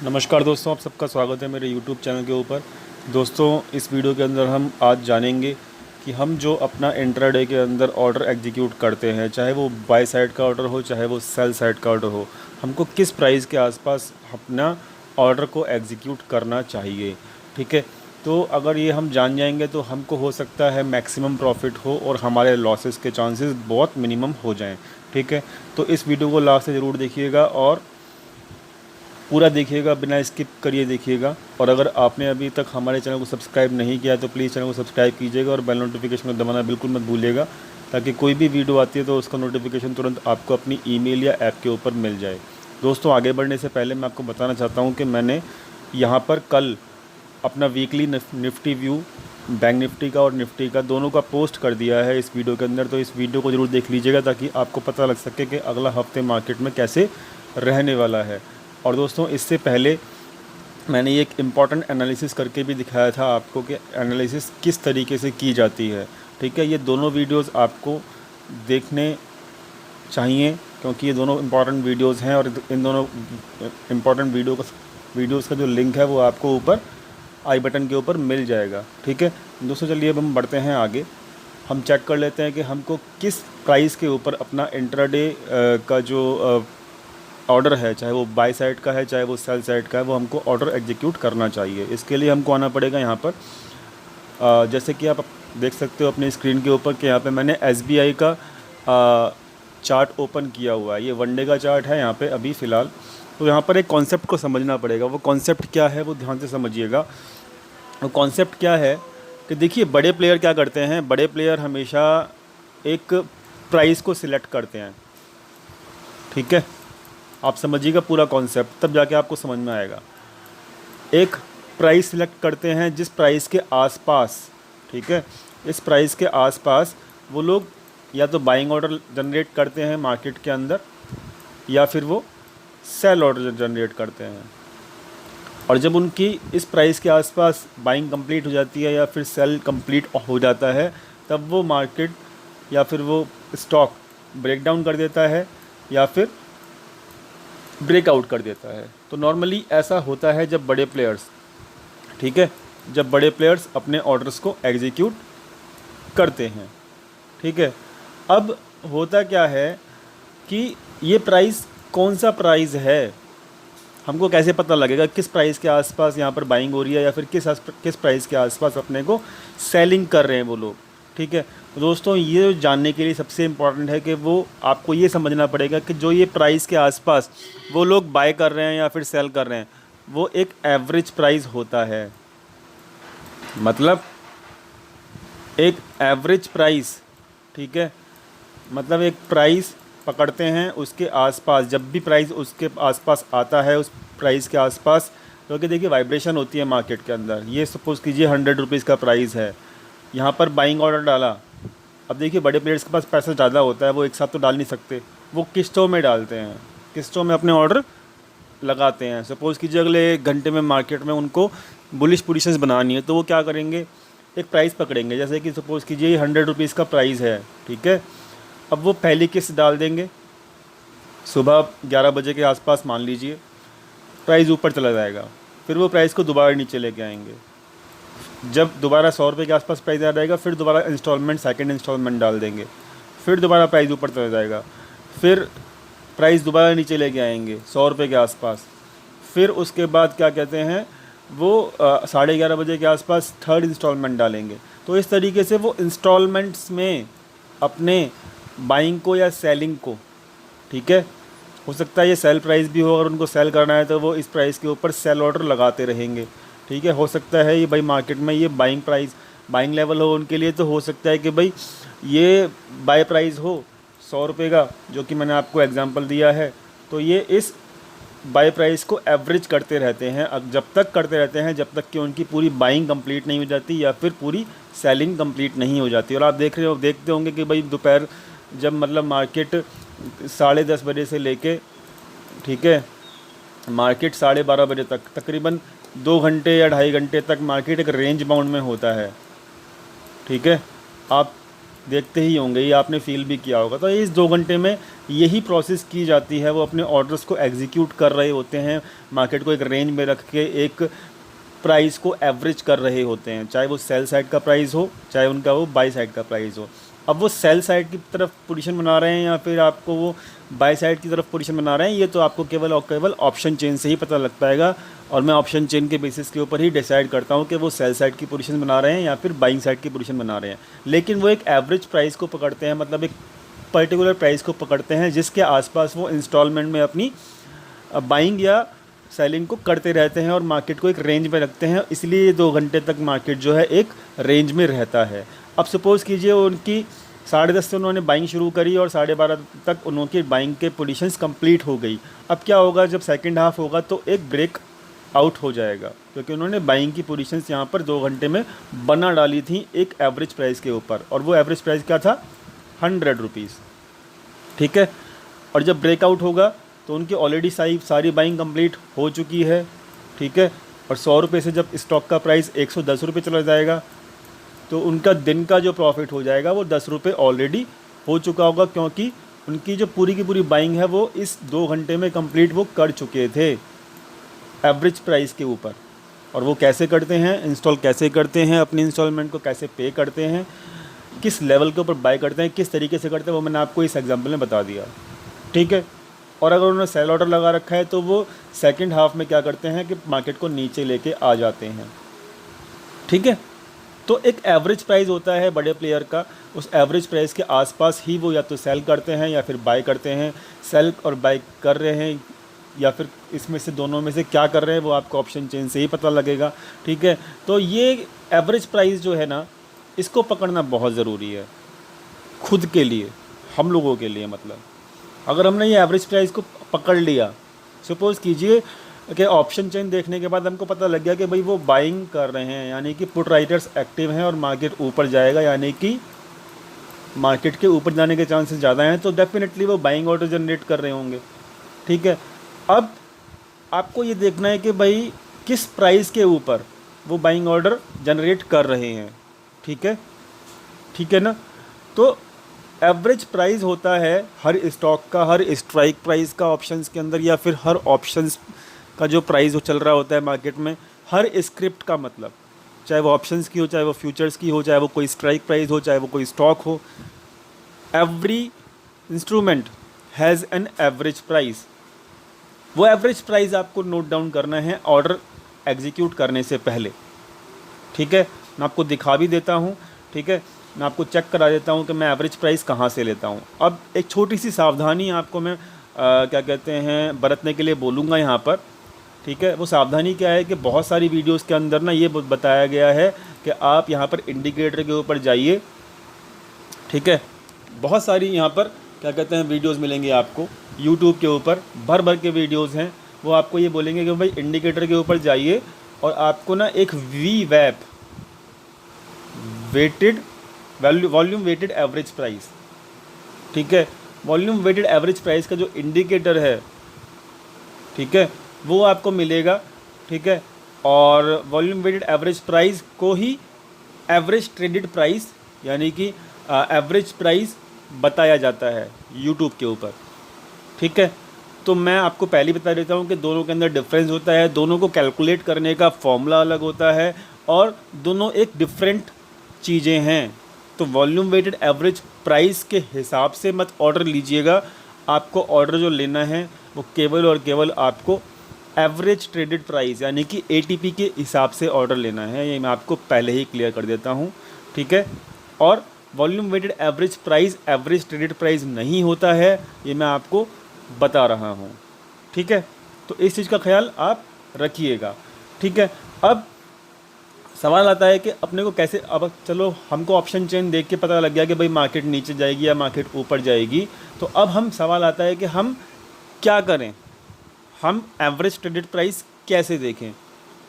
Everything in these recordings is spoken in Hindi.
नमस्कार दोस्तों, आप सबका स्वागत है मेरे YouTube चैनल के ऊपर। दोस्तों, इस वीडियो के अंदर हम आज जानेंगे कि हम जो अपना इंट्राडे के अंदर ऑर्डर एग्जीक्यूट करते हैं, चाहे वो बाय साइड का ऑर्डर हो चाहे वो सेल साइड का ऑर्डर हो, हमको किस प्राइस के आसपास अपना ऑर्डर को एग्जीक्यूट करना चाहिए। ठीक है, तो अगर ये हम जान जाएंगे तो हमको हो सकता है मैक्सिमम प्रॉफिट हो और हमारे लॉसेस के चांसेस बहुत मिनिमम हो जाएं। ठीक है, तो इस वीडियो को लास्ट से ज़रूर देखिएगा और पूरा देखिएगा, बिना स्किप करिए देखिएगा। और अगर आपने अभी तक हमारे चैनल को सब्सक्राइब नहीं किया तो प्लीज़ चैनल को सब्सक्राइब कीजिएगा और बेल नोटिफिकेशन को दबाना बिल्कुल मत भूलिएगा, ताकि कोई भी वीडियो आती है तो उसका नोटिफिकेशन तुरंत आपको अपनी ईमेल या ऐप के ऊपर मिल जाए। दोस्तों, आगे बढ़ने से पहले मैं आपको बताना चाहता हूँ कि मैंने यहाँ पर कल अपना weekly Nifty view bank Nifty का और निफ्टी का दोनों का पोस्ट कर दिया है इस वीडियो के अंदर। तो इस वीडियो को ज़रूर देख लीजिएगा ताकि आपको पता लग सके कि अगला हफ्ते मार्केट में कैसे रहने वाला है। और दोस्तों, इससे पहले मैंने ये एक इम्पॉर्टेंट एनालिसिस करके भी दिखाया था आपको कि एनालिसिस किस तरीके से की जाती है। ठीक है, ये दोनों वीडियोस आपको देखने चाहिए क्योंकि ये दोनों इम्पॉर्टेंट वीडियोस हैं और इन दोनों इम्पॉर्टेंट वीडियोस का जो लिंक है वो आपको ऊपर आई बटन के ऊपर मिल जाएगा। ठीक है दोस्तों, चलिए अब हम बढ़ते हैं आगे। हम चेक कर लेते हैं कि हमको किस प्राइस के ऊपर अपना इंट्राडे का जो ऑर्डर है, चाहे वो बाय साइड का है चाहे वो सेल साइड का है, वो हमको ऑर्डर एग्जीक्यूट करना चाहिए। इसके लिए हमको आना पड़ेगा यहाँ पर, जैसे कि आप देख सकते हो अपनी स्क्रीन के ऊपर कि यहाँ पे मैंने SBI का चार्ट ओपन किया हुआ है। ये वनडे का चार्ट है यहाँ पे अभी फ़िलहाल। तो यहाँ पर एक कॉन्सेप्ट को समझना पड़ेगा। वो कॉन्सेप्ट क्या है वो ध्यान से समझिएगा। वो कॉन्सेप्ट क्या है कि देखिए, बड़े प्लेयर क्या करते हैं, बड़े प्लेयर हमेशा एक प्राइस को सिलेक्ट करते हैं। ठीक है, आप समझिएगा पूरा कॉन्सेप्ट, तब जाके आपको समझ में आएगा। एक प्राइस सिलेक्ट करते हैं जिस प्राइस के आसपास, ठीक है, इस प्राइस के आसपास वो लोग या तो बाइंग ऑर्डर जनरेट करते हैं मार्केट के अंदर या फिर वो सेल ऑर्डर जनरेट करते हैं। और जब उनकी इस प्राइस के आसपास बाइंग कंप्लीट हो जाती है या फिर सेल कंप्लीट हो जाता है, तब वो मार्केट या फिर वो स्टॉक ब्रेकडाउन कर देता है या फिर ब्रेकआउट कर देता है। तो नॉर्मली ऐसा होता है जब बड़े प्लेयर्स, ठीक है, जब बड़े प्लेयर्स अपने ऑर्डर्स को एग्जीक्यूट करते हैं। ठीक है, अब होता क्या है कि ये प्राइस कौन सा प्राइस है, हमको कैसे पता लगेगा किस प्राइस के आसपास यहाँ पर बाइंग हो रही है या फिर किस प्राइस के आसपास अपने को सेलिंग कर रहे हैं वो लोग। ठीक है, तो दोस्तों, ये जानने के लिए सबसे इम्पॉर्टेंट है कि वो आपको ये समझना पड़ेगा कि जो ये प्राइस के आसपास वो लोग बाय कर रहे हैं या फिर सेल कर रहे हैं, वो एक एवरेज प्राइस होता है। मतलब एक एवरेज प्राइस, ठीक है, मतलब एक प्राइस पकड़ते हैं उसके आसपास, जब भी प्राइस उसके आसपास आता है, उस प्राइस के आसपास, क्योंकि देखिए वाइब्रेशन होती है मार्केट के अंदर। ये सपोज़ कीजिए 100 रुपीज़ का प्राइस है, यहाँ पर बाइंग ऑर्डर डाला। अब देखिए, बड़े प्लेयर्स के पास पैसा ज़्यादा होता है, वो एक साथ तो डाल नहीं सकते, वो किस्तों में डालते हैं, किस्तों में अपने ऑर्डर लगाते हैं। सपोज़ कीजिए अगले 1 घंटे में मार्केट में उनको बुलिश पोजीशंस बनानी है, तो वो क्या करेंगे, एक प्राइस पकड़ेंगे। जैसे कि सपोज़ कीजिए 100 रुपीज़ का प्राइस है, ठीक है, अब वो पहली किस्त डाल देंगे सुबह 11 बजे के आसपास, मान लीजिए प्राइस ऊपर चला जाएगा, फिर वो प्राइस को दोबारा नीचे लेके आएंगे। जब दोबारा 100 रुपये के आसपास प्राइस आ जाएगा, फिर दोबारा इंस्टॉलमेंट, सेकंड इंस्टॉलमेंट डाल देंगे, फिर दोबारा प्राइस ऊपर चला जाएगा, फिर प्राइस दोबारा नीचे लेके आएंगे 100 रुपये के आसपास। फिर उसके बाद क्या कहते हैं, वो 11:30 बजे के आसपास थर्ड इंस्टॉलमेंट डालेंगे। तो इस तरीके से वो इंस्टॉलमेंट्स में अपने बाइंग को या सेलिंग को, ठीक है, हो सकता है ये सेल प्राइस भी हो, अगर उनको सेल करना है तो वो इस प्राइस के ऊपर सेल ऑर्डर लगाते रहेंगे। ठीक है, हो सकता है ये भाई मार्केट में ये बाइंग प्राइस, बाइंग लेवल हो उनके लिए, तो हो सकता है कि भाई ये बाय प्राइस हो 100 रुपये का, जो कि मैंने आपको एग्जांपल दिया है। तो ये इस बाय प्राइस को एवरेज करते रहते हैं, अब जब तक करते रहते हैं जब तक कि उनकी पूरी बाइंग कंप्लीट नहीं हो जाती या फिर पूरी सेलिंग कंप्लीट नहीं हो जाती। और आप देखते होंगे कि भाई दोपहर जब मतलब मार्केट 10:30 बजे से लेके, ठीक है, मार्केट 12:30 बजे तक, तकरीबन 2 घंटे या 2.5 घंटे तक मार्केट एक रेंज बाउंड में होता है। ठीक है, आप देखते ही होंगे, ये आपने फील भी किया होगा। तो इस 2 घंटे में यही प्रोसेस की जाती है, वो अपने ऑर्डर्स को एग्जीक्यूट कर रहे होते हैं, मार्केट को एक रेंज में रख के एक प्राइस को एवरेज कर रहे होते हैं, चाहे वो सेल साइड का प्राइस हो, चाहे उनका वो बाई साइड का प्राइस हो। अब वो सेल साइड की तरफ पोजीशन बना रहे हैं या फिर आपको वो बाई साइड की तरफ पोजीशन बना रहे हैं, ये तो आपको केवल और केवल ऑप्शन चेन से ही पता लग पाएगा। और मैं ऑप्शन चेन के बेसिस के ऊपर ही डिसाइड करता हूँ कि वो सेल साइड की पोजीशन बना रहे हैं या फिर बाइंग साइड की पोजीशन बना रहे हैं। लेकिन वो एक एवरेज प्राइस को पकड़ते हैं, मतलब एक पर्टिकुलर प्राइस को पकड़ते हैं जिसके आसपास वो इंस्टॉलमेंट में अपनी बाइंग या सेलिंग को करते रहते हैं और मार्केट को एक रेंज में रखते हैं। इसलिए 2 घंटे तक मार्केट जो है एक रेंज में रहता है। अब सपोज़ कीजिए उनकी 10:30 से उन्होंने बाइंग शुरू करी और 12:30 तक उनकी बाइंग के पोजीशंस कंप्लीट हो गई। अब क्या होगा, जब सेकंड हाफ होगा तो एक ब्रेक आउट हो जाएगा, क्योंकि उन्होंने बाइंग की पोजीशंस यहाँ पर 2 घंटे में बना डाली थी एक एवरेज प्राइस के ऊपर, और वो एवरेज प्राइस क्या था, 100 रुपीज़। ठीक है। और जब ब्रेकआउट होगा तो उनकी ऑलरेडी सारी बाइंग कंप्लीट हो चुकी है। ठीक है। और 100 रुपये से जब स्टॉक का प्राइस 110 रुपये चला जाएगा तो उनका दिन का जो प्रॉफिट हो जाएगा वो 10 रुपये ऑलरेडी हो चुका होगा, क्योंकि उनकी जो पूरी की पूरी बाइंग है वो इस 2 घंटे में कंप्लीट वो कर चुके थे एवरेज प्राइस के ऊपर। और वो कैसे करते हैं, इंस्टॉल कैसे करते हैं, अपनी इंस्टॉलमेंट को कैसे पे करते हैं, किस लेवल के ऊपर बाय करते हैं, किस तरीके से करते हैं, वो मैंने आपको इस एग्जांपल में बता दिया। ठीक है। और अगर उन्होंने सेल ऑर्डर लगा रखा है तो वो सेकंड हाफ में क्या करते हैं कि मार्केट को नीचे लेके आ जाते हैं। ठीक है। तो एक एवरेज प्राइस होता है बड़े प्लेयर का, उस एवरेज प्राइस के आसपास ही वो या तो सेल करते हैं या फिर बाय करते हैं। सेल और बाय कर रहे हैं या फिर इसमें से दोनों में से क्या कर रहे हैं वो आपको ऑप्शन चेन से ही पता लगेगा। ठीक है। तो ये एवरेज प्राइस जो है ना, इसको पकड़ना बहुत ज़रूरी है खुद के लिए, हम लोगों के लिए। मतलब अगर हमने ये एवरेज प्राइस को पकड़ लिया, सपोज़ कीजिए कि ऑप्शन चेन देखने के बाद हमको पता लग गया कि भाई वो बाइंग कर रहे हैं, यानी कि पुट राइटर्स एक्टिव हैं और मार्केट ऊपर जाएगा, यानी कि मार्केट के ऊपर जाने के चांसेस ज़्यादा हैं, तो डेफिनेटली वो बाइंग ऑर्डर जनरेट कर रहे होंगे। ठीक है। अब आपको ये देखना है कि भाई किस प्राइस के ऊपर वो बाइंग ऑर्डर जनरेट कर रहे हैं। ठीक है। ठीक है ना। तो एवरेज प्राइस होता है हर स्टॉक का, हर स्ट्राइक प्राइस का ऑप्शंस के अंदर, या फिर हर ऑप्शंस का जो प्राइस चल रहा होता है मार्केट में, हर स्क्रिप्ट का, मतलब चाहे वो ऑप्शंस की हो, चाहे वो फ्यूचर्स की हो, चाहे वो कोई स्ट्राइक प्राइस हो, चाहे वो कोई स्टॉक हो, every instrument has an average price. वो एवरेज प्राइस आपको नोट डाउन करना है ऑर्डर एग्जीक्यूट करने से पहले। ठीक है। मैं आपको दिखा भी देता हूँ। ठीक है। मैं आपको चेक करा देता हूँ कि मैं एवरेज प्राइस कहाँ से लेता हूँ। अब एक छोटी सी सावधानी आपको मैं क्या कहते हैं बरतने के लिए बोलूँगा यहाँ पर। ठीक है। वो सावधानी क्या है कि बहुत सारी वीडियोस के अंदर ना ये बताया गया है कि आप यहाँ पर इंडिकेटर के ऊपर जाइए। ठीक है। बहुत सारी यहाँ पर क्या कहते हैं वीडियोस मिलेंगी आपको यूट्यूब के ऊपर, भर भर के वीडियोस हैं। वो आपको ये बोलेंगे कि भाई इंडिकेटर के ऊपर जाइए और आपको ना एक VWAP weighted volume weighted average price, ठीक है, वॉल्यूम वेटेड एवरेज प्राइस का जो इंडिकेटर है, ठीक है, वो आपको मिलेगा। ठीक है। और वॉल्यूम वेटेड एवरेज प्राइस को ही एवरेज ट्रेडेड प्राइस यानी कि एवरेज प्राइस बताया जाता है यूट्यूब के ऊपर। ठीक है। तो मैं आपको पहले बता देता हूँ कि दोनों के अंदर डिफरेंस होता है, दोनों को कैलकुलेट करने का फॉर्मूला अलग होता है और दोनों एक डिफरेंट चीज़ें हैं। तो वॉल्यूम वेटेड एवरेज प्राइस के हिसाब से मत ऑर्डर लीजिएगा। आपको ऑर्डर जो लेना है वो केवल और केवल आपको एवरेज ट्रेडेड प्राइस यानी कि ATP के हिसाब से ऑर्डर लेना है। ये मैं आपको पहले ही क्लियर कर देता हूँ। ठीक है। और volume weighted average price average traded price नहीं होता है, ये मैं आपको बता रहा हूँ। ठीक है। तो इस चीज़ का ख्याल आप रखिएगा। ठीक है। अब सवाल आता है कि अपने को कैसे, अब चलो हमको ऑप्शन चेन देख के पता लग गया कि भाई मार्केट नीचे जाएगी या मार्केट ऊपर जाएगी, तो अब हम सवाल आता है कि हम क्या करें, हम एवरेज ट्रेडेड प्राइस कैसे देखें।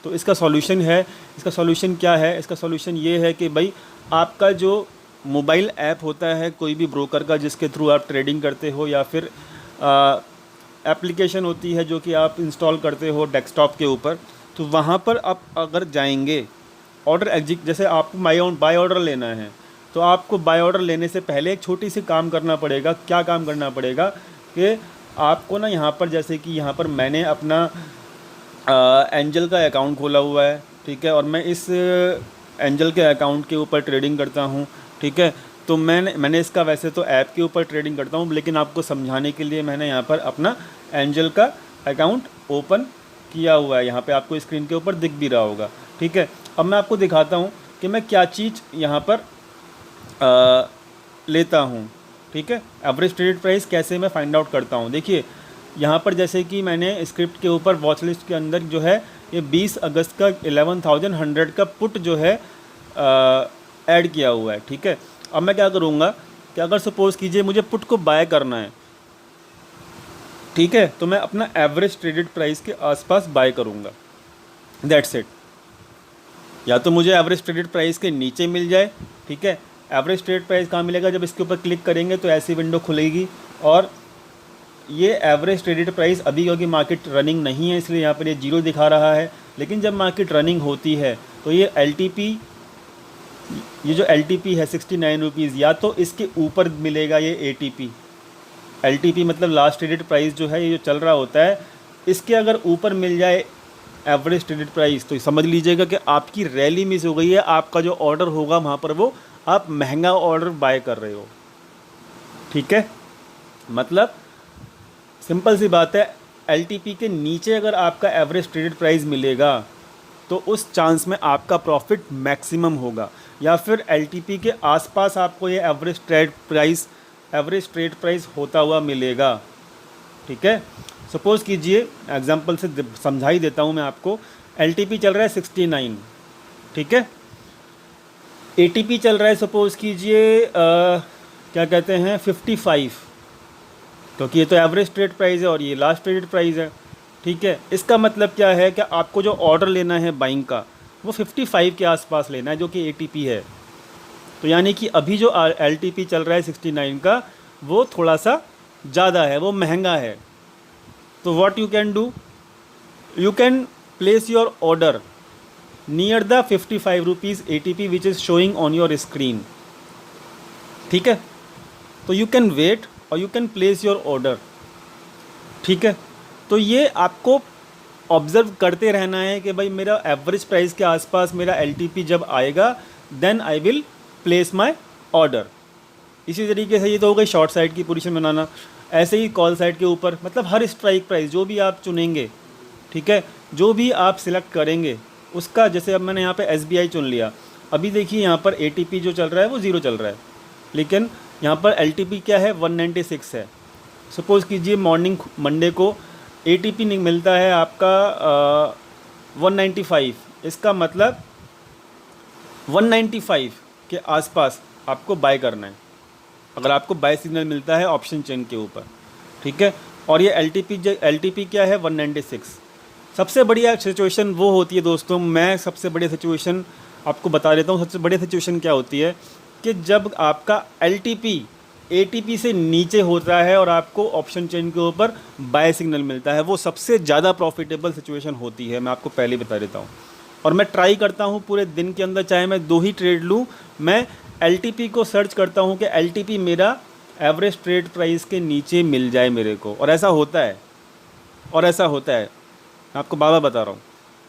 तो इसका सॉल्यूशन है, इसका सॉल्यूशन क्या है, इसका सॉल्यूशन ये है कि भाई आपका जो मोबाइल ऐप होता है कोई भी ब्रोकर का जिसके थ्रू आप ट्रेडिंग करते हो, या फिर एप्लीकेशन होती है जो कि आप इंस्टॉल करते हो डेस्कटॉप के ऊपर, तो वहाँ पर आप अगर जाएंगे ऑर्डर जैसे आपको बाय ऑर्डर लेना है तो आपको बाय ऑर्डर लेने से पहले एक छोटी सी काम करना पड़ेगा। क्या काम करना पड़ेगा कि आपको ना यहाँ पर, जैसे कि यहाँ पर मैंने अपना एंजल का अकाउंट खोला हुआ है, ठीक है, और मैं इस एंजल के अकाउंट के ऊपर ट्रेडिंग करता हूँ, ठीक है। तो मैंने इसका वैसे तो ऐप के ऊपर ट्रेडिंग करता हूँ, लेकिन आपको समझाने के लिए मैंने यहाँ पर अपना एंजल का अकाउंट ओपन किया हुआ है। यहाँ पे आपको स्क्रीन के ऊपर दिख भी रहा होगा, ठीक है। अब मैं आपको दिखाता हूँ कि मैं क्या चीज़ यहाँ पर लेता हूँ, ठीक है। एवरेज ट्रेडेड प्राइस कैसे मैं फाइंड आउट करता हूँ। देखिए यहाँ पर जैसे कि मैंने स्क्रिप्ट के ऊपर वॉच लिस्ट के अंदर जो है ये 20 अगस्त का 11,100 का पुट जो है ऐड किया हुआ है, ठीक है। अब मैं क्या करूँगा कि अगर सपोज़ कीजिए मुझे पुट को बाय करना है, ठीक है, तो मैं अपना एवरेज ट्रेडेड प्राइस के आसपास बाय करूँगा, दैट्स इट। या तो मुझे एवरेज ट्रेडेड प्राइस के नीचे मिल जाए, ठीक है। एवरेज ट्रेडेड प्राइस कहाँ मिलेगा, जब इसके ऊपर क्लिक करेंगे तो ऐसी विंडो खुलेगी और ये एवरेज ट्रेडेड प्राइस अभी क्योंकि मार्केट रनिंग नहीं है इसलिए यहाँ पर ये 0 दिखा रहा है, लेकिन जब मार्केट रनिंग होती है तो ये LTP, ये जो LTP है 69 रुपीज़, या तो इसके ऊपर मिलेगा ये ATP। LTP मतलब लास्ट ट्रेडेड प्राइस जो है, ये जो चल रहा होता है, इसके अगर ऊपर मिल जाए एवरेज ट्रेडेड प्राइस तो समझ लीजिएगा कि आपकी रैली मिस हो गई है। आपका जो ऑर्डर होगा वहाँ पर वो आप महंगा ऑर्डर बाय कर रहे हो, ठीक है। मतलब सिंपल सी बात है, LTP के नीचे अगर आपका एवरेज ट्रेडेड प्राइस मिलेगा तो उस चांस में आपका प्रॉफिट मैक्सिमम होगा, या फिर LTP के आसपास आपको ये एवरेज ट्रेड प्राइस होता हुआ मिलेगा, ठीक है। सपोज़ कीजिए एग्जांपल से समझा ही देता हूँ मैं आपको। LTP चल रहा है 69, ठीक है। ATP चल रहा है सपोज़ कीजिए क्या कहते हैं 55, क्योंकि ये तो एवरेज ट्रेड प्राइस है और ये लास्ट ट्रेडेड प्राइस है, ठीक है। इसका मतलब क्या है कि आपको जो ऑर्डर लेना है बाइंग का वो 55 के आसपास लेना है, जो कि ATP है। तो यानी कि अभी जो LTP चल रहा है 69 का वो थोड़ा सा ज़्यादा है, वो महंगा है। तो what you can do, you can place your order near the 55 rupees ATP which is showing on your screen, ठीक है। तो यू कैन वेट और you can place your order, ठीक है। तो ये आपको ऑब्ज़र्व करते रहना है कि भाई मेरा एवरेज प्राइस के आसपास मेरा LTP जब आएगा then I will place my order. इसी तरीके से ये तो हो गई शॉर्ट साइड की पोजीशन बनाना। ऐसे ही कॉल साइड के ऊपर मतलब हर स्ट्राइक प्राइस जो भी आप चुनेंगे, ठीक है, जो भी आप सिलेक्ट करेंगे उसका, जैसे अब मैंने यहाँ पे SBI चुन लिया। अभी देखिए यहाँ पर ATP जो चल रहा है वो 0 चल रहा है, लेकिन यहाँ पर LTP क्या है 196 है। सपोज़ कीजिए मॉर्निंग मंडे को ATP नहीं मिलता है आपका 195, इसका मतलब 195 के आसपास आपको बाय करना है अगर आपको बाय सिग्नल मिलता है ऑप्शन चेन के ऊपर, ठीक है। और ये LTP क्या है 196। सबसे बढ़िया सिचुएशन वो होती है दोस्तों, मैं सबसे बढ़िया सिचुएशन आपको बता देता हूँ। सबसे बढ़िया सिचुएशन क्या होती है कि जब आपका LTP ATP से नीचे होता है और आपको ऑप्शन चेन के ऊपर बाय सिग्नल मिलता है, वो सबसे ज़्यादा प्रॉफिटेबल सिचुएशन होती है। मैं आपको पहले बता देता हूँ और मैं ट्राई करता हूँ पूरे दिन के अंदर, चाहे मैं 2 ही ट्रेड लूँ, मैं LTP को सर्च करता हूँ कि LTP मेरा एवरेज ट्रेड प्राइस के नीचे मिल जाए मेरे को, और ऐसा होता है। मैं आपको बार बार बता रहा हूँ,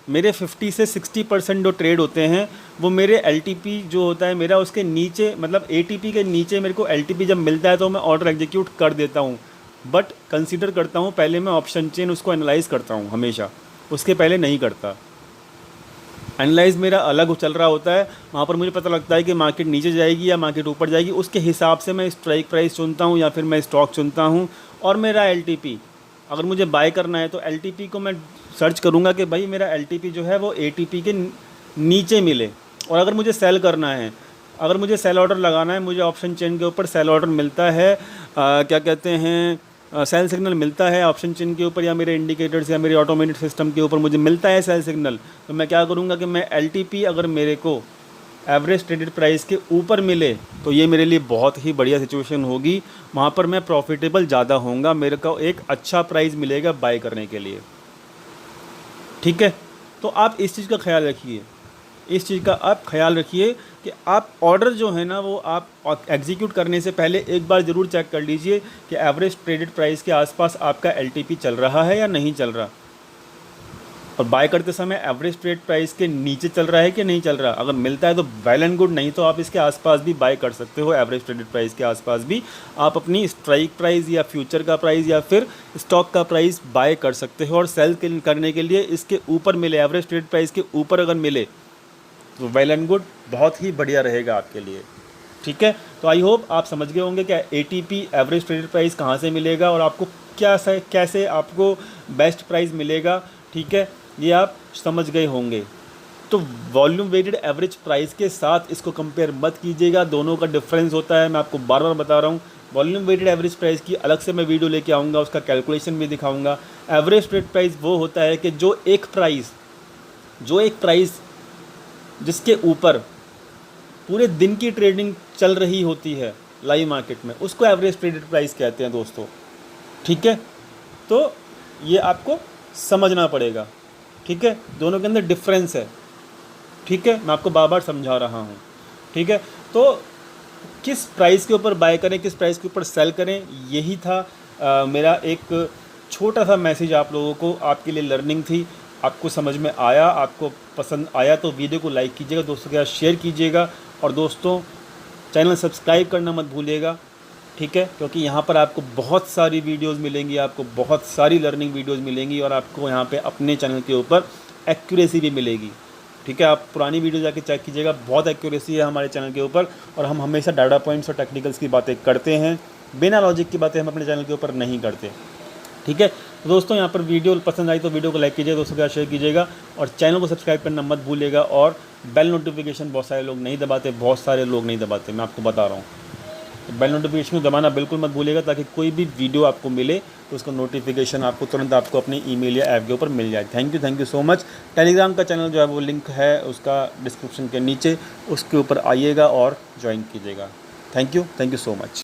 मेरे 50 से 60% जो ट्रेड होते हैं वो मेरे LTP जो होता है मेरा उसके नीचे, मतलब ATP के नीचे मेरे को LTP जब मिलता है तो मैं ऑर्डर एग्जीक्यूट कर देता हूँ। बट कंसीडर करता हूँ पहले मैं ऑप्शन चेन उसको एनालाइज़ करता हूँ हमेशा, उसके पहले नहीं करता। एनालाइज मेरा अलग चल रहा होता है, वहाँ पर मुझे पता लगता है कि मार्केट नीचे जाएगी या मार्केट ऊपर जाएगी, उसके हिसाब से मैं स्ट्राइक प्राइस चुनता हूँ या फिर मैं स्टॉक चुनता हूँ। और मेरा LTP अगर मुझे बाय करना है तो LTP को मैं सर्च करूँगा कि भाई मेरा LTP जो है वो ATP के नीचे मिले। और अगर मुझे सेल करना है, अगर मुझे सेल ऑर्डर लगाना है, मुझे ऑप्शन चेन के ऊपर सेल ऑर्डर मिलता है, क्या कहते हैं सेल सिग्नल मिलता है ऑप्शन चेन के ऊपर, या मेरे इंडिकेटर्स या मेरे ऑटोमेटेड सिस्टम के ऊपर मुझे मिलता है सेल सिग्नल, तो मैं क्या करूँगा कि मैं LTP अगर मेरे को एवरेज ट्रेडेड प्राइस के ऊपर मिले तो ये मेरे लिए बहुत ही बढ़िया सिचुएशन होगी। वहाँ पर मैं प्रॉफिटेबल ज़्यादा होऊंगा, मेरे को एक अच्छा प्राइस मिलेगा बाय करने के लिए, ठीक है। तो आप इस चीज़ का ख्याल रखिए इस चीज़ का आप ख्याल रखिए कि आप ऑर्डर जो है ना वो आप एग्जीक्यूट करने से पहले एक बार ज़रूर चेक कर लीजिए कि एवरेज ट्रेडेड प्राइस के आसपास आपका एलटीपी चल रहा है या नहीं चल रहा, और बाय करते समय एवरेज ट्रेड प्राइस के नीचे चल रहा है कि नहीं चल रहा। अगर मिलता है तो वेल एंड गुड, नहीं तो आप इसके आसपास भी बाय कर सकते हो। एवरेज ट्रेडेड प्राइस के आसपास भी आप अपनी स्ट्राइक प्राइस या फ्यूचर का प्राइस या फिर स्टॉक का प्राइस बाय कर सकते हो, और सेल करने के लिए इसके ऊपर मिले, एवरेज ट्रेड प्राइस के ऊपर अगर मिले तो वेल एंड गुड, बहुत ही बढ़िया रहेगा आपके लिए। ठीक है, तो आई होप आप समझ गए होंगे कि एटीपी एवरेज ट्रेडेड प्राइस कहाँ से मिलेगा और आपको कैसे आपको बेस्ट प्राइस मिलेगा। ठीक है, ये आप समझ गए होंगे। तो वॉल्यूम वेटेड एवरेज प्राइस के साथ इसको कंपेयर मत कीजिएगा, दोनों का डिफरेंस होता है। मैं आपको बार बार बता रहा हूँ, वॉल्यूम वेटेड एवरेज प्राइस की अलग से मैं वीडियो लेके आऊँगा, उसका कैलकुलेशन भी दिखाऊँगा। एवरेज ट्रेड प्राइस वो होता है कि जो एक प्राइस जिसके ऊपर पूरे दिन की ट्रेडिंग चल रही होती है लाइव मार्केट में, उसको एवरेज ट्रेडेड प्राइस कहते हैं दोस्तों। ठीक है, तो ये आपको समझना पड़ेगा। ठीक है, दोनों के अंदर डिफरेंस है। ठीक है, मैं आपको बार बार समझा रहा हूँ। ठीक है, तो किस प्राइस के ऊपर बाय करें, किस प्राइस के ऊपर सेल करें, यही था मेरा एक छोटा सा मैसेज आप लोगों को, आपके लिए लर्निंग थी। आपको समझ में आया, आपको पसंद आया तो वीडियो को लाइक कीजिएगा, दोस्तों के साथ शेयर कीजिएगा, और दोस्तों चैनल सब्सक्राइब करना मत भूलिएगा। ठीक है, क्योंकि यहाँ पर आपको बहुत सारी वीडियोस मिलेंगी, आपको बहुत सारी लर्निंग वीडियोस मिलेंगी, और आपको यहाँ पे अपने चैनल के ऊपर एक्यूरेसी भी मिलेगी। ठीक है, आप पुरानी वीडियो जाके चेक कीजिएगा, बहुत एक्यूरेसी है हमारे चैनल के ऊपर, और हम हमेशा डाटा पॉइंट्स और टेक्निकल्स की बातें करते हैं, बिना लॉजिक की बातें हम अपने चैनल के ऊपर नहीं करते। ठीक है, तो दोस्तों यहाँ पर वीडियो पसंद आई तो वीडियो को लाइक कीजिएगा, दोस्तों के साथ शेयर कीजिएगा, और चैनल को सब्सक्राइब करना मत भूलिएगा, और बेल नोटिफिकेशन बहुत सारे लोग नहीं दबाते, मैं आपको बता रहा हूँ। बेल नोटिफिकेशन को दबाना बिल्कुल मत भूलिएगा, ताकि कोई भी वीडियो आपको मिले तो उसका नोटिफिकेशन आपको तुरंत आपको अपने ईमेल या ऐप के ऊपर मिल जाए। Thank you so much. Telegram का चैनल जो है वो लिंक है उसका डिस्क्रिप्शन के नीचे, उसके ऊपर आइएगा और ज्वाइन कीजिएगा। Thank you so much.